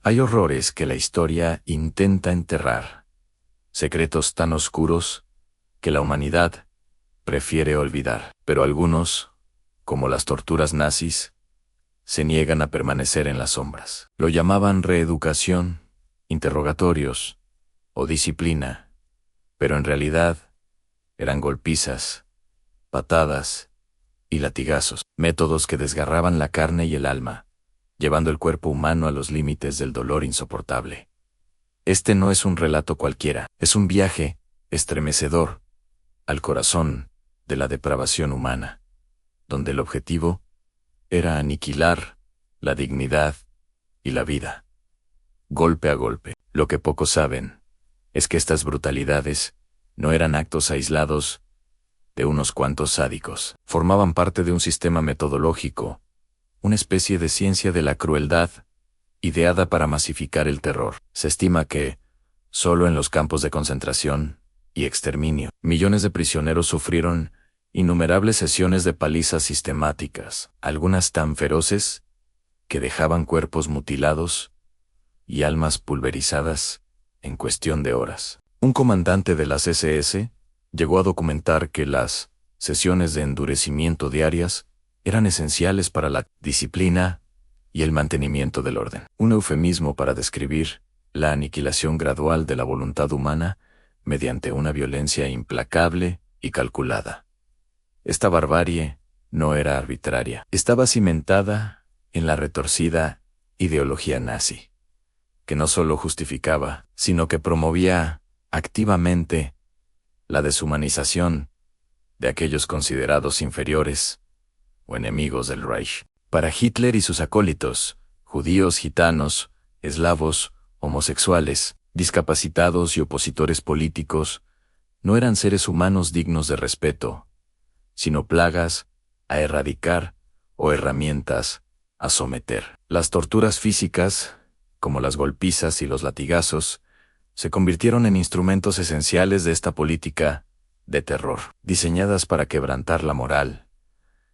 Hay horrores que la historia intenta enterrar, secretos tan oscuros que la humanidad prefiere olvidar. Pero algunos, como las torturas nazis, se niegan a permanecer en las sombras. Lo llamaban reeducación, interrogatorios o disciplina, pero en realidad eran golpizas, patadas y latigazos, métodos que desgarraban la carne y el alma, llevando el cuerpo humano a los límites del dolor insoportable. Este no es un relato cualquiera, es un viaje estremecedor al corazón de la depravación humana, donde el objetivo era aniquilar la dignidad y la vida, golpe a golpe. Lo que pocos saben es que estas brutalidades no eran actos aislados de unos cuantos sádicos. Formaban parte de un sistema metodológico, una especie de ciencia de la crueldad, ideada para masificar el terror. Se estima que, solo en los campos de concentración y exterminio, millones de prisioneros sufrieron innumerables sesiones de palizas sistemáticas, algunas tan feroces que dejaban cuerpos mutilados y almas pulverizadas en cuestión de horas. Un comandante de las SS llegó a documentar que las sesiones de endurecimiento diarias eran esenciales para la disciplina y el mantenimiento del orden. Un eufemismo para describir la aniquilación gradual de la voluntad humana mediante una violencia implacable y calculada. Esta barbarie no era arbitraria, estaba cimentada en la retorcida ideología nazi, que no solo justificaba, sino que promovía activamente la deshumanización de aquellos considerados inferiores o enemigos del Reich. Para Hitler y sus acólitos, judíos, gitanos, eslavos, homosexuales, discapacitados y opositores políticos, no eran seres humanos dignos de respeto, sino plagas a erradicar o herramientas a someter. Las torturas físicas, como las golpizas y los latigazos, se convirtieron en instrumentos esenciales de esta política de terror, diseñadas para quebrantar la moral,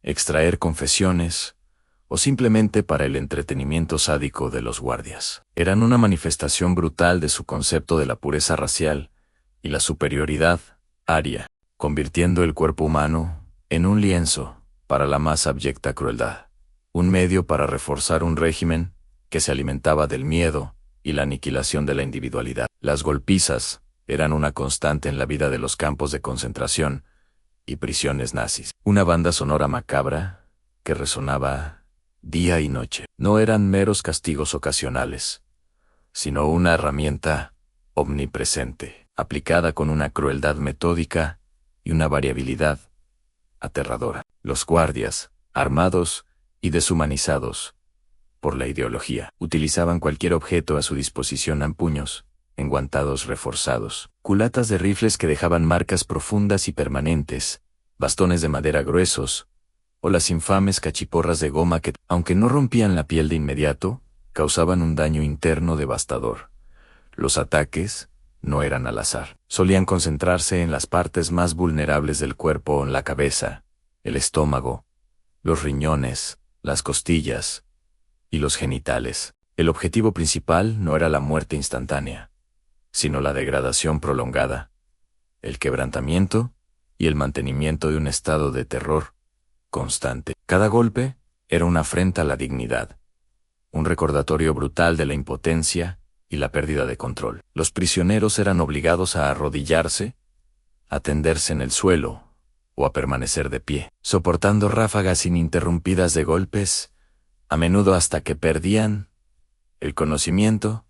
extraer confesiones o simplemente para el entretenimiento sádico de los guardias. Eran una manifestación brutal de su concepto de la pureza racial y la superioridad aria, convirtiendo el cuerpo humano en un lienzo para la más abyecta crueldad, un medio para reforzar un régimen que se alimentaba del miedo y la aniquilación de la individualidad. Las golpizas eran una constante en la vida de los campos de concentración y prisiones nazis. Una banda sonora macabra que resonaba día y noche. No eran meros castigos ocasionales, sino una herramienta omnipresente, aplicada con una crueldad metódica y una variabilidad aterradora. Los guardias, armados y deshumanizados por la ideología, utilizaban cualquier objeto a su disposición: ampuños, enguantados reforzados, culatas de rifles que dejaban marcas profundas y permanentes, bastones de madera gruesos, o las infames cachiporras de goma que, aunque no rompían la piel de inmediato, causaban un daño interno devastador. Los ataques no eran al azar. Solían concentrarse en las partes más vulnerables del cuerpo: en la cabeza, el estómago, los riñones, las costillas y los genitales. El objetivo principal no era la muerte instantánea, sino la degradación prolongada, el quebrantamiento y el mantenimiento de un estado de terror constante. Cada golpe era una afrenta a la dignidad, un recordatorio brutal de la impotencia y la pérdida de control. Los prisioneros eran obligados a arrodillarse, a tenderse en el suelo o a permanecer de pie, soportando ráfagas ininterrumpidas de golpes, a menudo hasta que perdían el conocimiento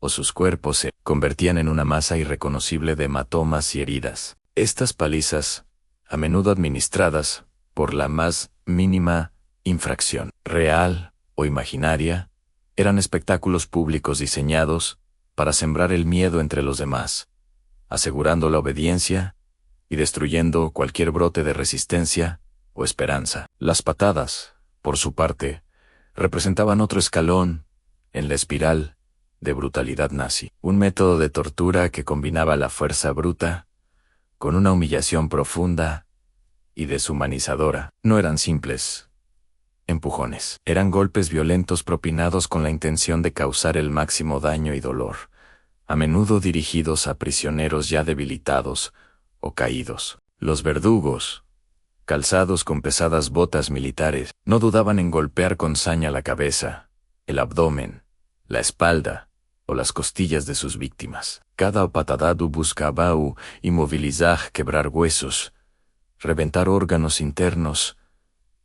o sus cuerpos se convertían en una masa irreconocible de hematomas y heridas. Estas palizas, a menudo administradas por la más mínima infracción, real o imaginaria, eran espectáculos públicos diseñados para sembrar el miedo entre los demás, asegurando la obediencia y destruyendo cualquier brote de resistencia o esperanza. Las patadas, por su parte, representaban otro escalón en la espiral de brutalidad nazi, un método de tortura que combinaba la fuerza bruta con una humillación profunda y deshumanizadora. No eran simples empujones. Eran golpes violentos propinados con la intención de causar el máximo daño y dolor, a menudo dirigidos a prisioneros ya debilitados o caídos. Los verdugos, calzados con pesadas botas militares, no dudaban en golpear con saña la cabeza, el abdomen, la espalda o las costillas de sus víctimas. Cada patada buscaba inmovilizar, quebrar huesos, reventar órganos internos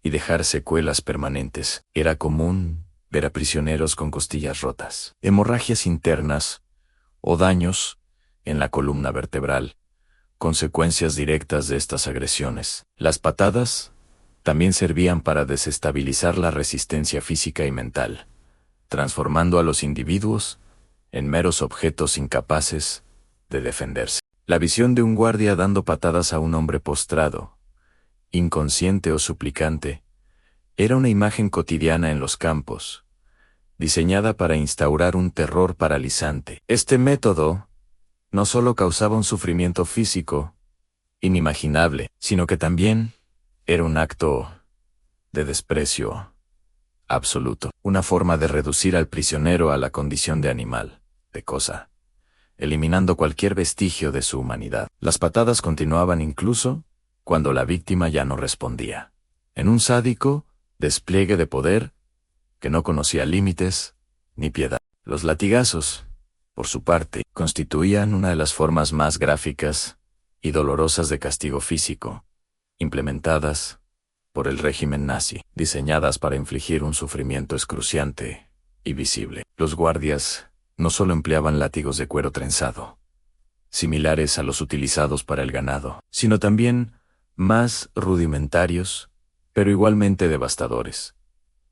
y dejar secuelas permanentes. Era común ver a prisioneros con costillas rotas, hemorragias internas o daños en la columna vertebral, consecuencias directas de estas agresiones. Las patadas también servían para desestabilizar la resistencia física y mental, transformando a los individuos en meros objetos incapaces de defenderse. La visión de un guardia dando patadas a un hombre postrado, inconsciente o suplicante, era una imagen cotidiana en los campos, diseñada para instaurar un terror paralizante. Este método no solo causaba un sufrimiento físico inimaginable, sino que también era un acto de desprecio absoluto, una forma de reducir al prisionero a la condición de animal, de cosa, eliminando cualquier vestigio de su humanidad. Las patadas continuaban incluso cuando la víctima ya no respondía, en un sádico despliegue de poder que no conocía límites ni piedad. Los latigazos, por su parte, constituían una de las formas más gráficas y dolorosas de castigo físico, implementadas por el régimen nazi, diseñadas para infligir un sufrimiento excruciante y visible. Los guardias no solo empleaban látigos de cuero trenzado, similares a los utilizados para el ganado, sino también más rudimentarios, pero igualmente devastadores,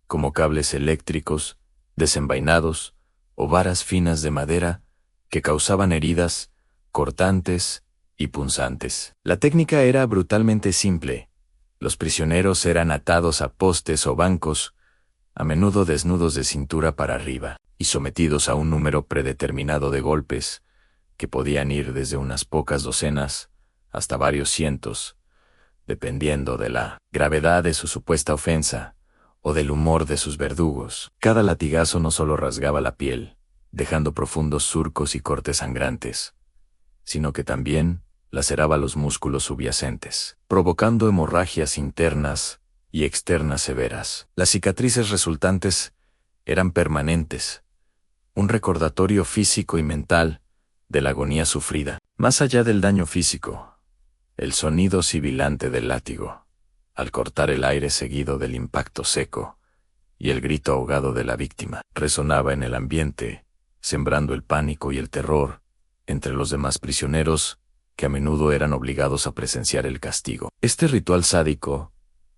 como cables eléctricos, desenvainados o varas finas de madera que causaban heridas cortantes y punzantes. La técnica era brutalmente simple. Los prisioneros eran atados a postes o bancos, a menudo desnudos de cintura para arriba, y sometidos a un número predeterminado de golpes, que podían ir desde unas pocas docenas hasta varios cientos, dependiendo de la gravedad de su supuesta ofensa o del humor de sus verdugos. Cada latigazo no solo rasgaba la piel, dejando profundos surcos y cortes sangrantes, sino que también laceraba los músculos subyacentes, provocando hemorragias internas y externas severas. Las cicatrices resultantes eran permanentes, un recordatorio físico y mental de la agonía sufrida. Más allá del daño físico, el sonido sibilante del látigo, al cortar el aire seguido del impacto seco, y el grito ahogado de la víctima, resonaba en el ambiente, sembrando el pánico y el terror entre los demás prisioneros, que a menudo eran obligados a presenciar el castigo. Este ritual sádico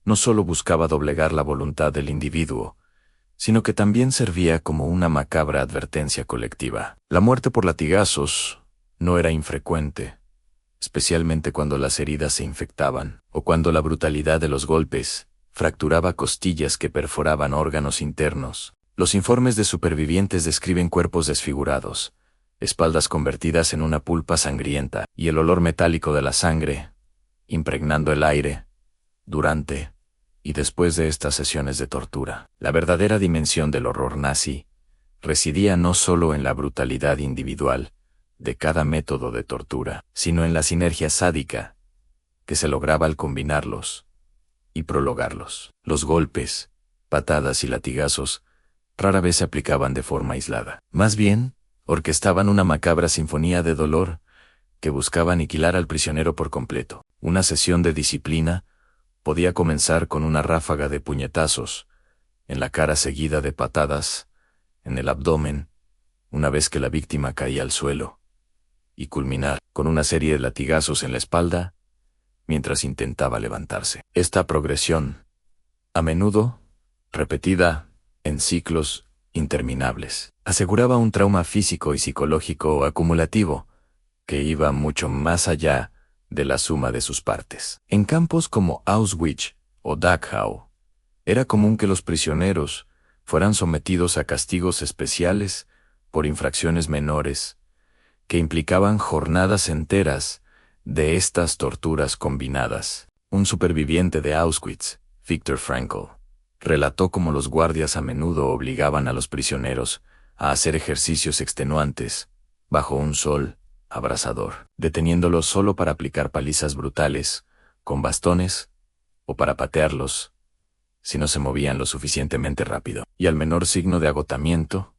no solo buscaba doblegar la voluntad del individuo, sino que también servía como una macabra advertencia colectiva. La muerte por latigazos no era infrecuente, especialmente cuando las heridas se infectaban, o cuando la brutalidad de los golpes fracturaba costillas que perforaban órganos internos. Los informes de supervivientes describen cuerpos desfigurados, espaldas convertidas en una pulpa sangrienta, y el olor metálico de la sangre, impregnando el aire, durante y después de estas sesiones de tortura. La verdadera dimensión del horror nazi residía no solo en la brutalidad individual de cada método de tortura, sino en la sinergia sádica que se lograba al combinarlos y prolongarlos. Los golpes, patadas y latigazos rara vez se aplicaban de forma aislada. Más bien, orquestaban una macabra sinfonía de dolor que buscaba aniquilar al prisionero por completo. Una sesión de disciplina podía comenzar con una ráfaga de puñetazos en la cara seguida de patadas en el abdomen una vez que la víctima caía al suelo, y culminar con una serie de latigazos en la espalda mientras intentaba levantarse. Esta progresión, a menudo repetida en ciclos interminables, aseguraba un trauma físico y psicológico acumulativo que iba mucho más allá de la suma de sus partes. En campos como Auschwitz o Dachau, era común que los prisioneros fueran sometidos a castigos especiales por infracciones menores, que implicaban jornadas enteras de estas torturas combinadas. Un superviviente de Auschwitz, Viktor Frankl, Relató cómo los guardias a menudo obligaban a los prisioneros a hacer ejercicios extenuantes, bajo un sol abrasador, deteniéndolos solo para aplicar palizas brutales, con bastones, o para patearlos, si no se movían lo suficientemente rápido. Y al menor signo de agotamiento,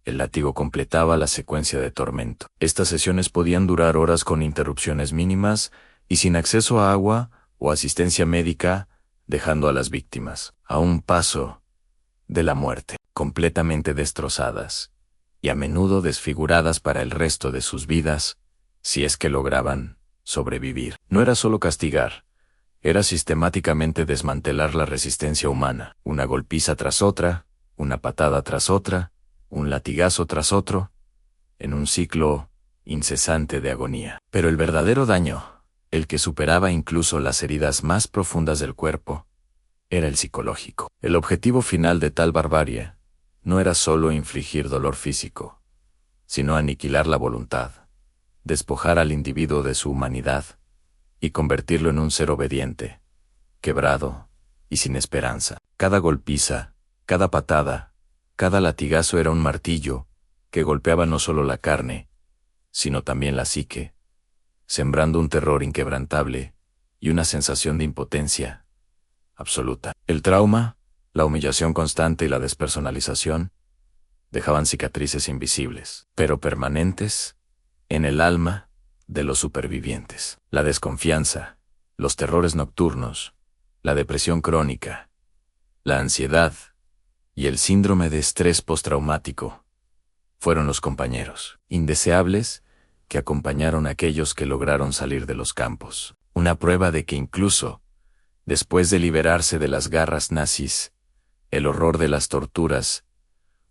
el látigo completaba la secuencia de tormento. Estas sesiones podían durar horas con interrupciones mínimas y sin acceso a agua o asistencia médica, dejando a las víctimas a un paso de la muerte, completamente destrozadas y a menudo desfiguradas para el resto de sus vidas, si es que lograban sobrevivir. No era solo castigar, era sistemáticamente desmantelar la resistencia humana, una golpiza tras otra, una patada tras otra, un latigazo tras otro, en un ciclo incesante de agonía. Pero el verdadero daño, el que superaba incluso las heridas más profundas del cuerpo, era el psicológico. El objetivo final de tal barbarie no era solo infligir dolor físico, sino aniquilar la voluntad, despojar al individuo de su humanidad y convertirlo en un ser obediente, quebrado y sin esperanza. Cada golpiza, cada patada, cada latigazo era un martillo que golpeaba no solo la carne, sino también la psique, sembrando un terror inquebrantable y una sensación de impotencia absoluta. El trauma, la humillación constante y la despersonalización dejaban cicatrices invisibles, pero permanentes, en el alma de los supervivientes. La desconfianza, los terrores nocturnos, la depresión crónica, la ansiedad y el síndrome de estrés postraumático fueron los compañeros indeseables que acompañaron a aquellos que lograron salir de los campos. Una prueba de que incluso después de liberarse de las garras nazis, el horror de las torturas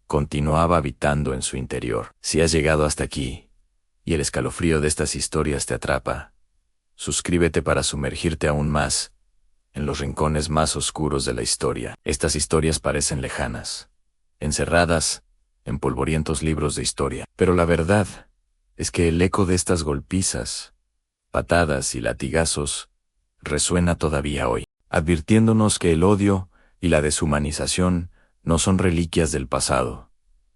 continuaba habitando en su interior. Si has llegado hasta aquí y el escalofrío de estas historias te atrapa, suscríbete para sumergirte aún más en los rincones más oscuros de la historia. Estas historias parecen lejanas, encerradas en polvorientos libros de historia, pero la verdad es que el eco de estas golpizas, patadas y latigazos resuena todavía hoy, advirtiéndonos que el odio y la deshumanización no son reliquias del pasado,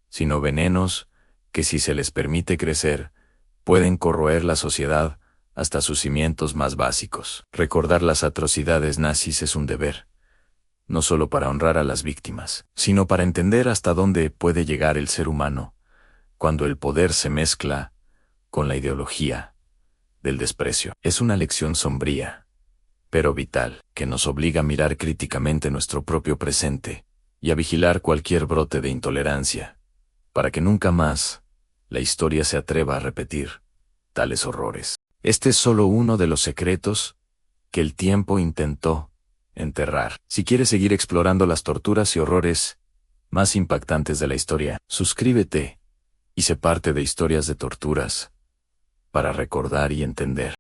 sino venenos que, si se les permite crecer, pueden corroer la sociedad hasta sus cimientos más básicos. Recordar las atrocidades nazis es un deber, no solo para honrar a las víctimas, sino para entender hasta dónde puede llegar el ser humano cuando el poder se mezcla con la ideología del desprecio. Es una lección sombría, pero vital, que nos obliga a mirar críticamente nuestro propio presente y a vigilar cualquier brote de intolerancia, para que nunca más la historia se atreva a repetir tales horrores. Este es solo uno de los secretos que el tiempo intentó enterrar. Si quieres seguir explorando las torturas y horrores más impactantes de la historia, suscríbete y sé parte de Historias de Torturas para recordar y entender.